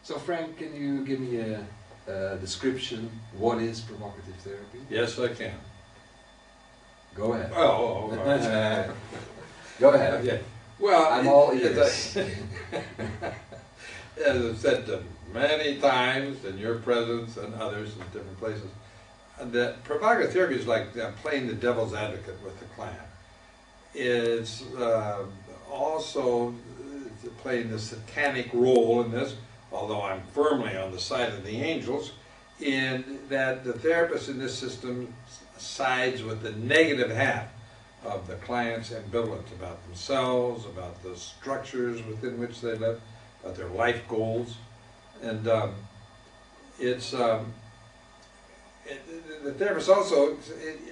So Frank, can you give me a description? What is provocative therapy? Yes, I can. Go ahead. Oh, Go ahead. okay. Well, I'm all ears. As I've said many times in your presence and others in different places, that provocative therapy is like playing the devil's advocate with the client. It's also playing the satanic role in this, although I'm firmly on the side of the angels, in that the therapist in this system sides with the negative half of the client's ambivalence about themselves, about the structures within which they live, about their life goals. And the therapist also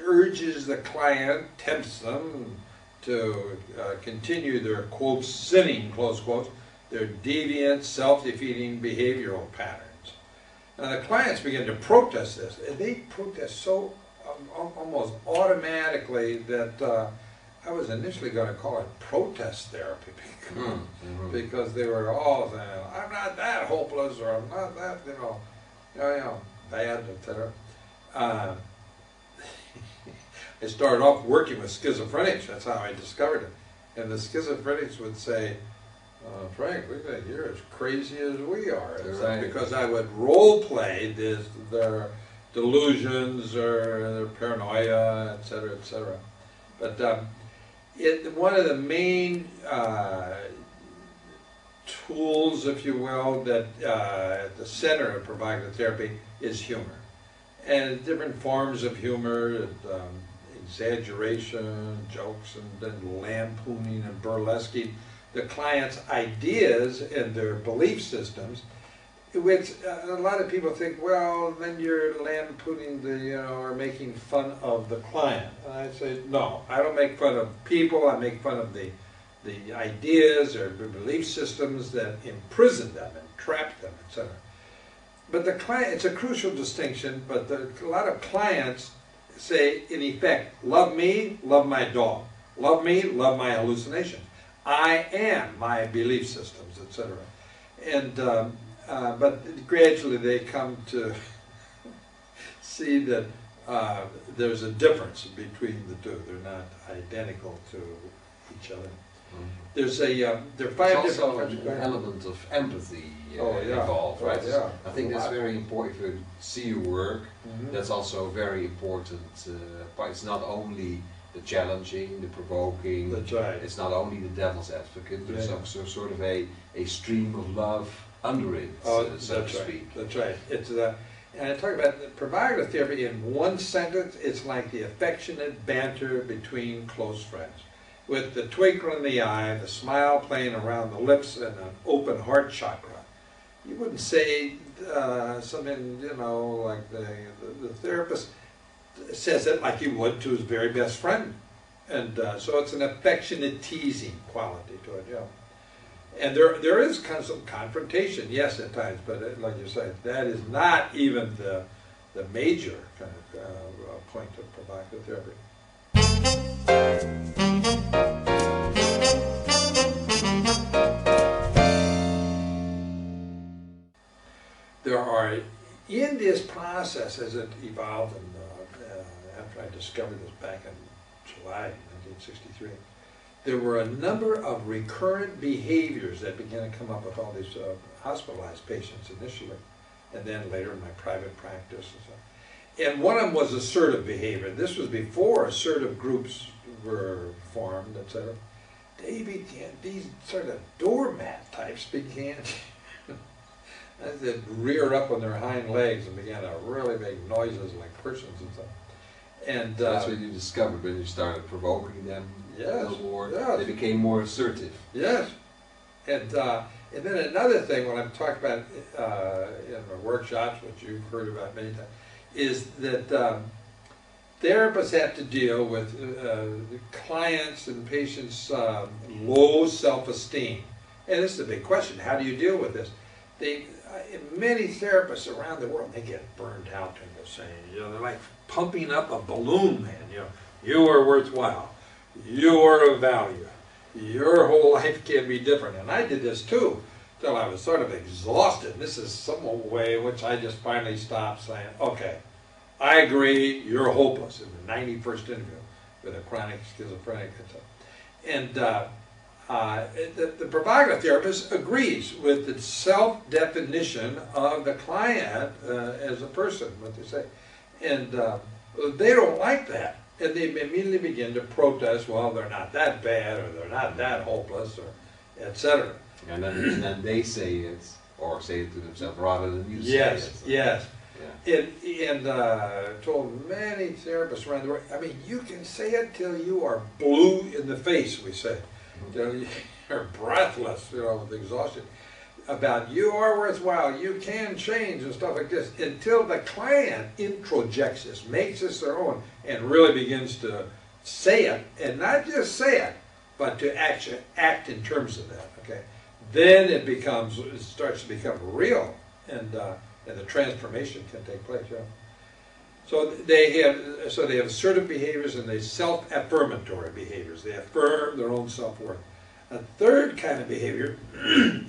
urges the client, tempts them to continue their, quote, sinning, close quotes, their deviant, self-defeating behavioral patterns. Now the clients begin to protest this, and they protest so almost automatically that I was initially going to call it protest therapy because they were all saying, I'm not that hopeless, or I'm not that, you know, bad, etc. I started off working with schizophrenics. That's how I discovered it. And the schizophrenics would say, Frank, we think you're as crazy as we are. Right. Because I would role play their delusions or their paranoia, etc., etc. But one of the main tools, if you will, that at the center of provocative therapy is humor. And different forms of humor, exaggeration, jokes, and then lampooning and burlesquing the client's ideas and their belief systems, which a lot of people think, well, then you're lampooning or making fun of the client. And I say, no, I don't make fun of people, I make fun of the ideas or the belief systems that imprison them and trap them, etc. But the client, it's a crucial distinction, but a lot of clients say, in effect, love me, love my dog. Love me, love my hallucinations. I am my belief systems, etc. And but gradually they come to see that there's a difference between the two. They're not identical to each other. There's there are 5 different also an element of empathy involved, right? Yeah. I think that's very important. If you see your work, that's also very important. But it's not only the challenging, the provoking. That's right. It's not only the devil's advocate. There's also sort of a stream of love under it, so to speak. That's right. It's and I talk about the provocative therapy in one sentence. It's like the affectionate banter between close friends, with the twinkle in the eye, the smile playing around the lips, and an open heart chakra. You wouldn't say something, like the therapist says it like he would to his very best friend. And so it's an affectionate teasing quality to it, And there is kind of some confrontation, yes, at times, but like you said, that is not even the major kind of point of provocative therapy. There are, in this process as it evolved, and after I discovered this back in July 1963, there were a number of recurrent behaviors that began to come up with all these hospitalized patients initially, and then later in my private practice and so. And one of them was assertive behavior. This was before assertive groups were formed, etc. They began, these sort of doormat types began they'd rear up on their hind legs and began to really make noises like persons and stuff. And that's what you discovered when you started provoking them. Yes, a little more. yes. They became more assertive. Yes. And then another thing, when I'm talking about in my workshops, which you've heard about many times, is that therapists have to deal with clients and patients' low self-esteem. And this is a big question. How do you deal with this? Many therapists around the world, they get burned out in this saying, they're like pumping up a balloon, man. You are worthwhile. You are of value. Your whole life can be different. And I did this too. till I was sort of exhausted. This is some way in which I just finally stopped saying, okay, I agree, you're hopeless, in the 91st interview with a chronic schizophrenic and stuff. And the provocative therapist agrees with the self-definition of the client as a person, what they say. And they don't like that. And they immediately begin to protest, well, they're not that bad, or they're not that hopeless, or etc. And then they say it, or say it to themselves, rather than you Yes, say it. So, yes. yeah. And told many therapists around the world, I mean, you can say it till you are blue in the face, we say. Till you're breathless, you know, with exhaustion. About you are worthwhile, you can change and stuff like this, until the client introjects this, makes this their own, and really begins to say it, and not just say it, but to actually act in terms of that, okay? Then it starts to become real, and the transformation can take place, yeah. So they have assertive behaviors and they self-affirmatory behaviors. They affirm their own self-worth. A third kind of behavior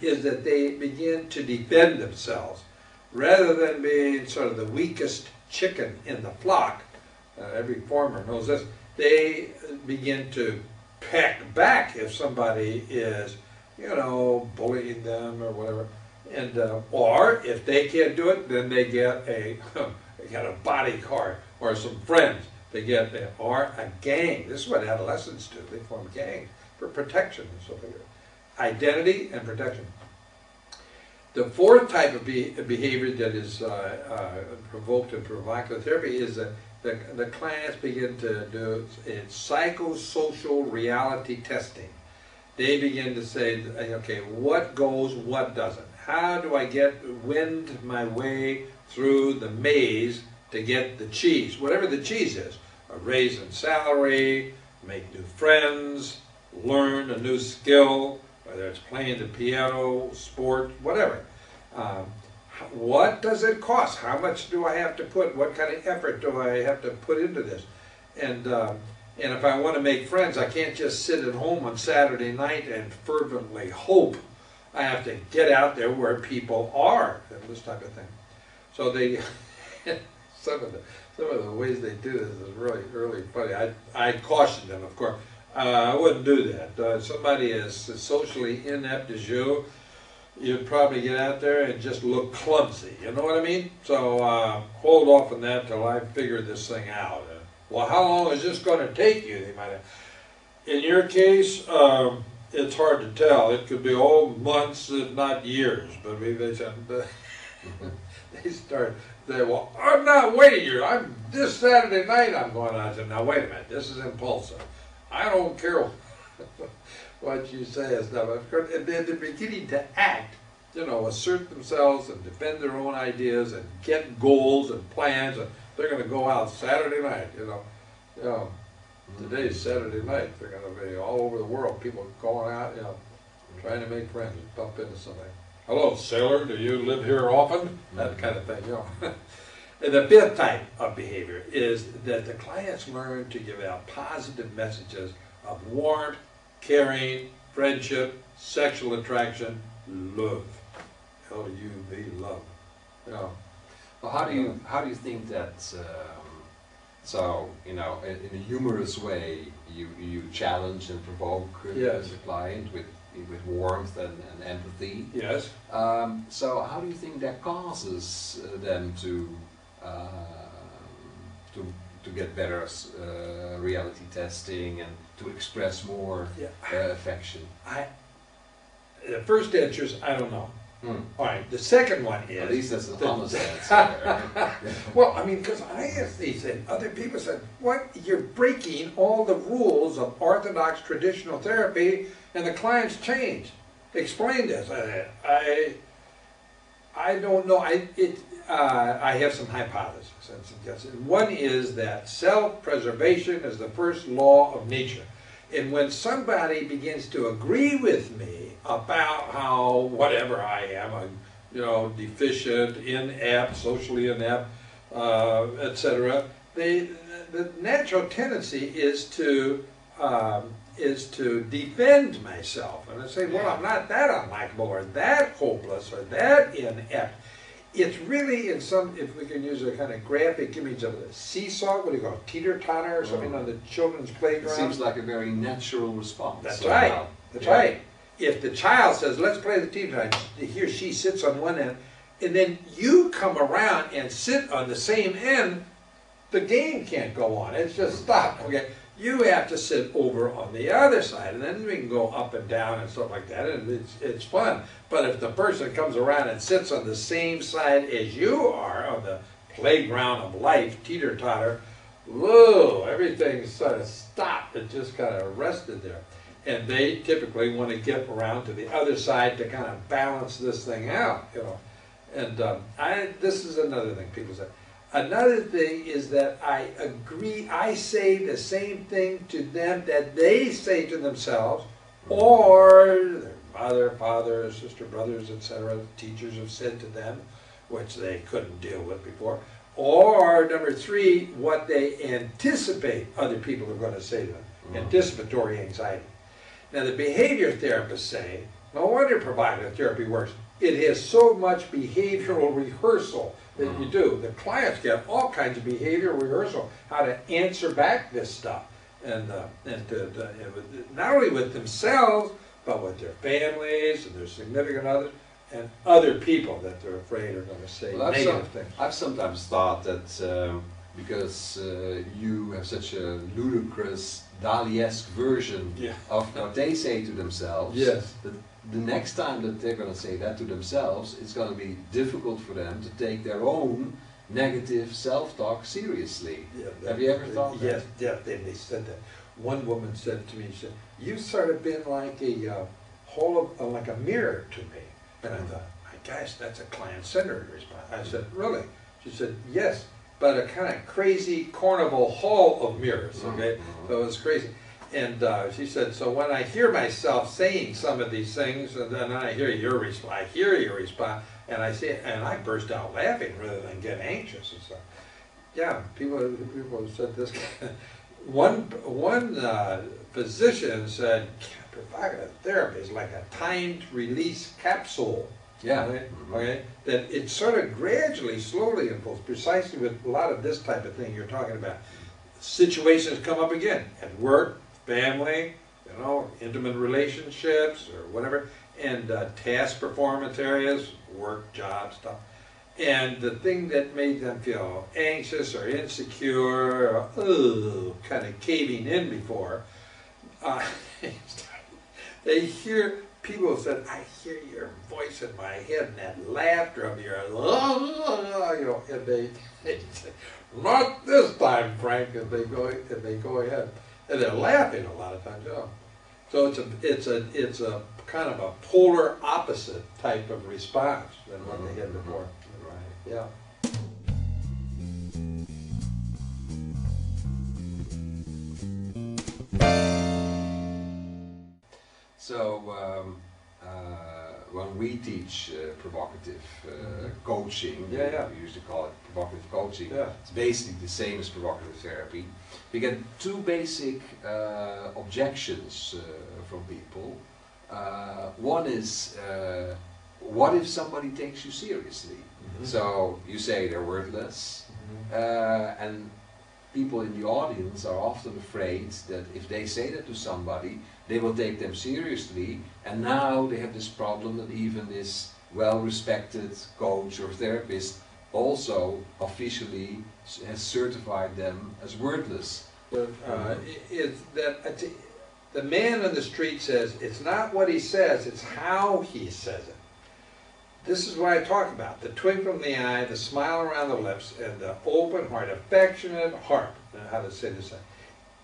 is that they begin to defend themselves. Rather than being sort of the weakest chicken in the flock, every farmer knows this, they begin to peck back if somebody is, you know, bullying them or whatever. And or if they can't do it, then they get a bodyguard or some friends. They get or a gang. This is what adolescents do. They form gangs for protection and stuff like that. Identity and protection. The fourth type of behavior that is provoked in provocative therapy is that the clients begin to do psychosocial reality testing. They begin to say, okay, what goes, what doesn't? How do I wend my way through the maze to get the cheese, whatever the cheese is? A raise in salary, make new friends, learn a new skill, whether it's playing the piano, sport, whatever. What does it cost? How much do I have to put? What kind of effort do I have to put into this? And if I want to make friends, I can't just sit at home on Saturday night and fervently hope. I have to get out there where people are, and this type of thing. So they, some of the ways they do this is really funny. I caution them, of course. I wouldn't do that. Somebody as socially inept as you'd probably get out there and just look clumsy. You know what I mean? So hold off on that till I figure this thing out. Well, how long is this going to take you? They might have. In your case, it's hard to tell. It could be months, if not years. But they start. Well, I'm not waiting here. This Saturday night I'm going on. I said, now wait a minute. This is impulsive. I don't care what you say and stuff. And then they're beginning to act, you know, assert themselves and defend their own ideas and get goals and plans. And they're going to go out Saturday night, you know. Today's Saturday night. They're going to be all over the world. People going out, you know, trying to make friends and bump into somebody. Hello, sailor. Do you live here often? That kind of thing, you know. And the fifth type of behavior is that the clients learn to give out positive messages of warmth, caring, friendship, sexual attraction, love. L-U-V, love. You know. Well, how do you think that? So you know, in a humorous way, you challenge and provoke yes. the client with warmth and empathy. Yes. So how do you think that causes them to get better reality testing and to express more affection? The first answer is I don't know. All right. The second one is at least that's the honest answer. Well, I mean, because I asked these, and other people said, "What? You're breaking all the rules of orthodox traditional therapy, and the clients change. Explain this." I don't know. I have some hypotheses and suggestions. One is that self-preservation is the first law of nature. And when somebody begins to agree with me about how whatever I am, you know, deficient, inept, socially inept, etc., the natural tendency is to is to defend myself. And I say, well, I'm not that unlikable or that hopeless or that inept. It's really in some, if we can use a kind of graphic image of a seesaw, what do you call it, teeter-totter or something on the children's playground? It seems like a very natural response. That's right. That's right. If the child says, let's play the teeter-totter, he or she sits on one end, and then you come around and sit on the same end, the game can't go on. It's just stopped. Okay, you have to sit over on the other side, and then we can go up and down and stuff like that, and it's fun. But if the person comes around and sits on the same side as you are on the playground of life, teeter-totter, whoa, everything's sort of stopped. It just kind of rested there. And they typically want to get around to the other side to kind of balance this thing out, you know. And this is another thing people say. Another thing is that I agree, I say the same thing to them that they say to themselves, or their mother, father, sister, brothers, etc., teachers have said to them, which they couldn't deal with before. Or, number three, what they anticipate other people are going to say to them, anticipatory anxiety. Now, the behavior therapists say, no wonder provocative therapy works. It has so much behavioral rehearsal that you do. The clients get all kinds of behavioral rehearsal, how to answer back this stuff, and not only with themselves, but with their families and their significant others, and other people that they're afraid are going to say negative things. I've sometimes thought that because you have such a ludicrous, Dali-esque version of what they say to themselves, that the next time that they're going to say that to themselves, it's going to be difficult for them to take their own negative self-talk seriously. Have you ever thought that? Yes, they said that. One woman said to me, she said, "You've sort of been like a like a mirror to me." And I thought, my gosh, that's a client-centered response. I said, really? She said, yes, but a kind of crazy carnival hall of mirrors, okay? So it was crazy. And she said, so when I hear myself saying some of these things, and then I hear your response, and I say, and I burst out laughing rather than get anxious and stuff. Yeah, people have said this. One physician said, provocative therapy is like a timed release capsule. Okay, that it sort of gradually, slowly unfolds, precisely with a lot of this type of thing you're talking about. Situations come up again, at work, family, you know, intimate relationships or whatever, and task performance areas, work, job stuff. And the thing that made them feel anxious or insecure or kind of caving in before, they hear, people said, I hear your voice in my head and that laughter of yours, you know, and they say, not this time, Frank, and they go ahead. And they're laughing a lot of times, yeah. So it's a kind of a polar opposite type of response than what they had before. Right. Yeah. So when we teach provocative coaching, we usually call it provocative coaching. It's basically the same as provocative therapy. We get two basic objections from people. One is, what if somebody takes you seriously? So you say they're worthless, and people in the audience are often afraid that if they say that to somebody, they will take them seriously, and now they have this problem that even this well-respected coach or therapist also officially has certified them as worthless. The man on the street says, it's not what he says, it's how he says it. This is what I talk about, the twinkle in the eye, the smile around the lips, and the open heart, affectionate heart. How to say this?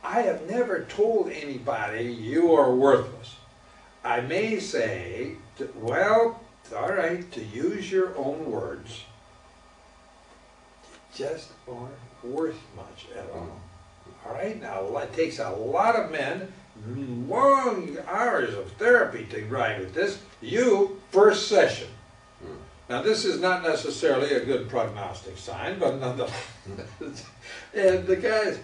I have never told anybody you are worthless. I may say, well, all right, to use your own words, you just aren't worth much at all. All right, now it takes a lot of men, long hours of therapy to ride with this. You, first session. Now this is not necessarily a good prognostic sign, but nonetheless. And the guys,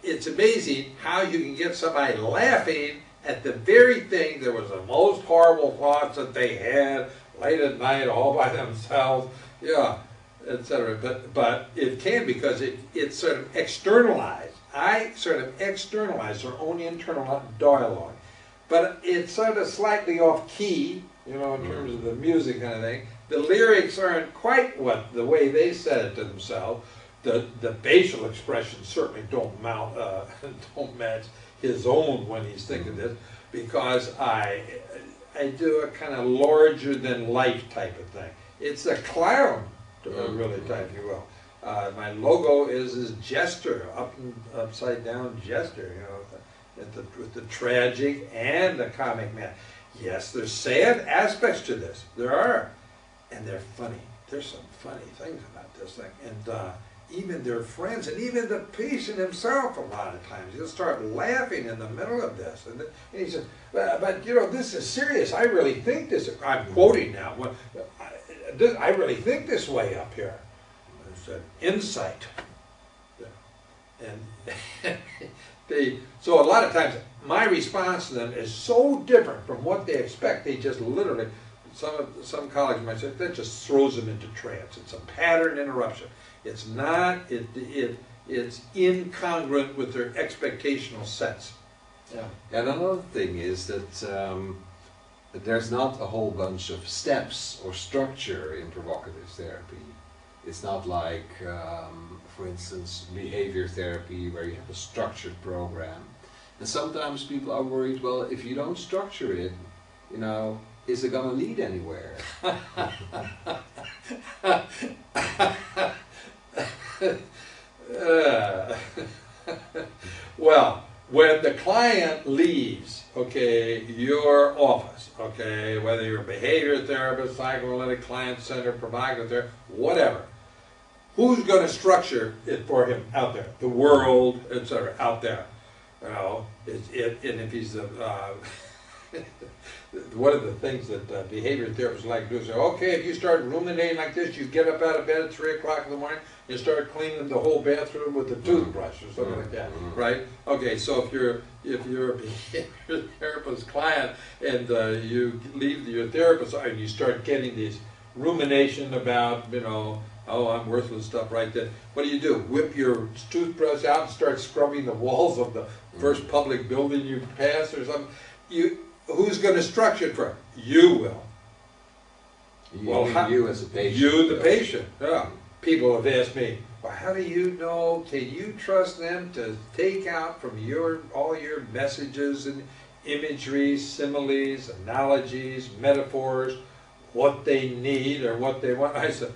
it's amazing how you can get somebody laughing at the very thing that was the most horrible thoughts that they had late at night all by themselves, yeah, etc. But it can, because it's sort of externalized. I sort of externalize their own internal dialogue. But it's sort of slightly off key, you know, in terms of the music kind of thing. The lyrics aren't quite the way they said it to themselves. The facial expressions certainly don't match his own when he's thinking this, because I do a kind of larger than life type of thing. It's a clown, really, type, if you will. My logo is this jester, upside down jester, you know, with the tragic and the comic man. Yes, there's sad aspects to this. There are, and they're funny. There's some funny things about this thing, and even their friends, and even the patient himself, a lot of times he'll start laughing in the middle of this, and he says, "But you know, this is serious. I really think this." I'm quoting now. I really think this way up here. It's an insight, and so a lot of times my response to them is so different from what they expect. They just literally, some colleagues might say, that just throws them into trance. It's a pattern interruption. It's not. It's incongruent with their expectational sense. Yeah. And another thing is that there's not a whole bunch of steps or structure in provocative therapy. It's not like, for instance, behavior therapy, where you have a structured program. And sometimes people are worried, well, if you don't structure it, you know, is it going to lead anywhere? Well, when the client leaves, okay, your office, okay, whether you're a behavior therapist, psychoanalytic, client center, provocative therapist, whatever, who's going to structure it for him out there? The world, etc., out there. You know, and if he's one of the things that behavior therapists like to do is say, okay, if you start ruminating like this, you get up out of bed at 3 o'clock in the morning, you start cleaning the whole bathroom with a toothbrush or something like that, right? Okay, so if you're a behavior therapist client and you leave your therapist and you start getting these rumination about, you know, oh, I'm worthless stuff right then. What do? Whip your toothbrush out and start scrubbing the walls of the first public building you pass or something? Who's going to structure it for him? You will. You as a patient. You, the patient. Yeah. People have asked me, well, how do you know? Can you trust them to take out from all your messages and imagery, similes, analogies, metaphors, what they need or what they want? I said,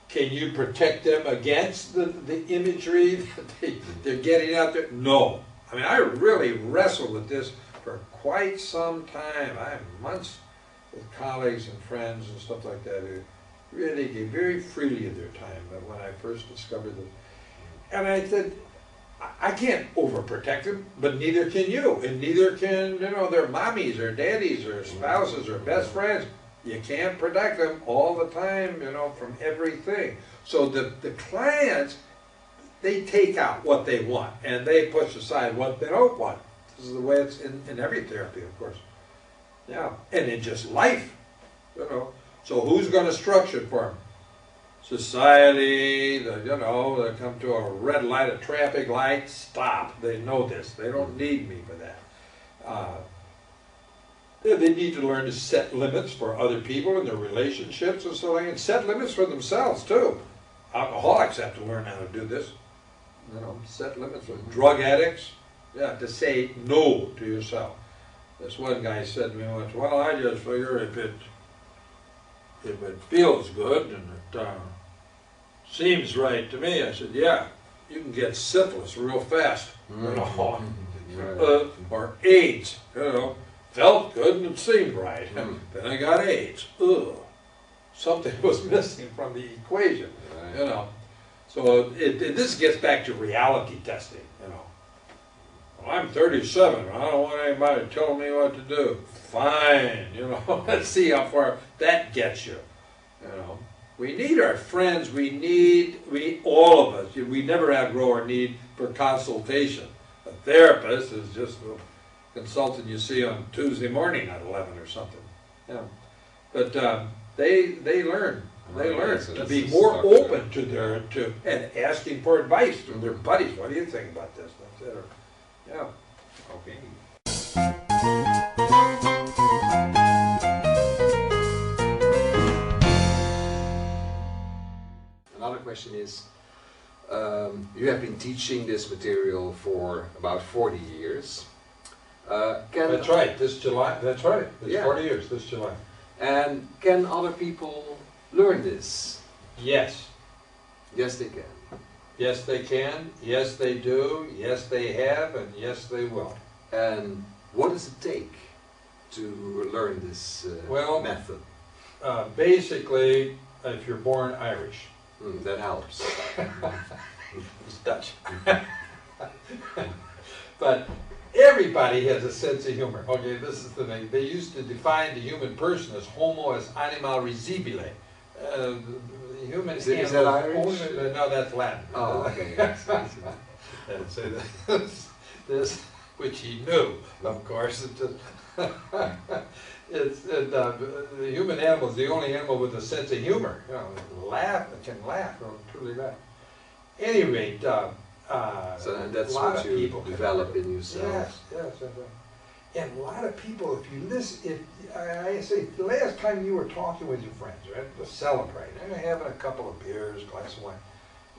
can you protect them against the imagery that they're getting out there? No. I mean, I really wrestled with this for quite some time. I have months with colleagues and friends and stuff like that who really gave very freely of their time when I first discovered this. And I said, I can't overprotect them, but neither can you. And neither can, you know, their mommies or daddies or spouses or best friends. You can't protect them all the time, you know, from everything. So the clients, they take out what they want and they push aside what they don't want. This is the way it's in every therapy, of course. Yeah, and in just life, you know. So who's going to structure it for them? Society, you know, they come to a red light, a traffic light, stop. They know this. They don't need me for that. They need to learn to set limits for other people and their relationships and so on, and set limits for themselves too. Alcoholics have to learn how to do this. You know, set limits for drug addicts. Yeah, to say no to yourself. This one guy said to me once, well, I just figure if it feels good and it seems right to me. I said, yeah, you can get syphilis real fast, you know, or AIDS, you know. Felt good and it seemed right. Then I got AIDS. Ugh. Something was missing from the equation, you know. So this gets back to reality testing, you know. Well, I'm 37. I don't want anybody telling me what to do. Fine, you know. Let's see how far that gets you, you know. We need our friends. All of us. We never outgrow our need for consultation. therapist is just a consultant you see on Tuesday morning at 11 or something. Yeah. But they learn. They learn so to be more open to and asking for advice from their buddies. What do you think about this? Etc. Yeah. Okay. Another question is, you have been teaching this material for about 40 years. That's right, this July, that's right, it's Yeah. 40 years, this July. And can other people learn this? Yes. Yes, they can. Yes, they can, yes, they do, yes, they have, and yes, they will. And what does it take to learn this method? Basically, if you're born Irish. That helps. It's Dutch. But everybody has a sense of humor. Okay, this is the thing. They used to define the human person as homo as animal risibile. Human is that Irish? No, that's Latin. Oh, okay. And so this, which he knew, of course. The human animal is the only animal with a sense of humor. You know, can laugh, or truly laugh. Any rate, so that's what you develop in yourself. Yes, yes, that's right. And a lot of people, if you listen, I say, the last time you were talking with your friends, right, to celebrate, and having a couple of beers, glass of wine,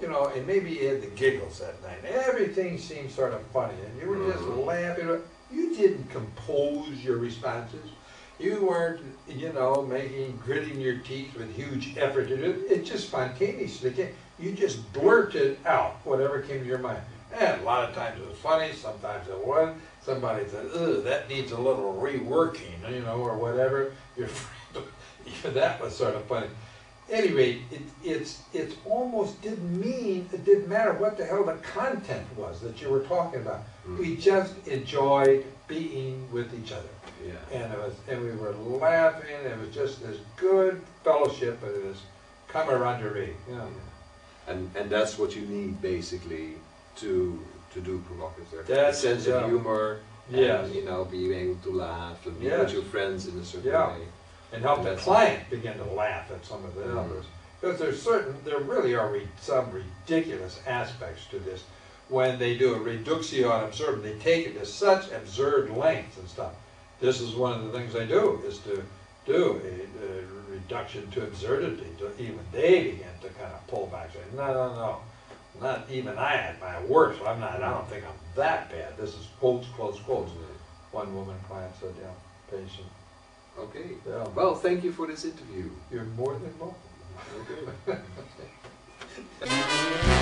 you know, and maybe you had the giggles that night. Everything seemed sort of funny, and you were just laughing. You didn't compose your responses. You weren't, you know, gritting your teeth with huge effort to do it. It just spontaneously came. You just blurted out whatever came to your mind. And a lot of times it was funny, sometimes it wasn't. Somebody said, ugh, that needs a little reworking, you know, or whatever. Even that was sort of funny. Anyway, it's almost it didn't matter what the hell the content was that you were talking about. We just enjoyed being with each other. Yeah. And we were laughing, it was just this good fellowship, and it was camaraderie. Yeah. And that's what you need basically to do provocative. That sense of humor, yes. And, you know, being able to laugh and be with your friends in a certain way. And help the client begin to laugh at some of the numbers. Because there really are some ridiculous aspects to this. When they do a reductio ad absurdum, they take it to such absurd lengths and stuff. This is one of the things they do, is to do a reduction to absurdity. Even they begin to kind of pull back, say, no. Not even I at my worst. I don't think I'm that bad. This is quotes, quotes, quotes. One woman client said, yeah, patient. Okay. Yeah. Well, thank you for this interview. You're more than welcome. Okay.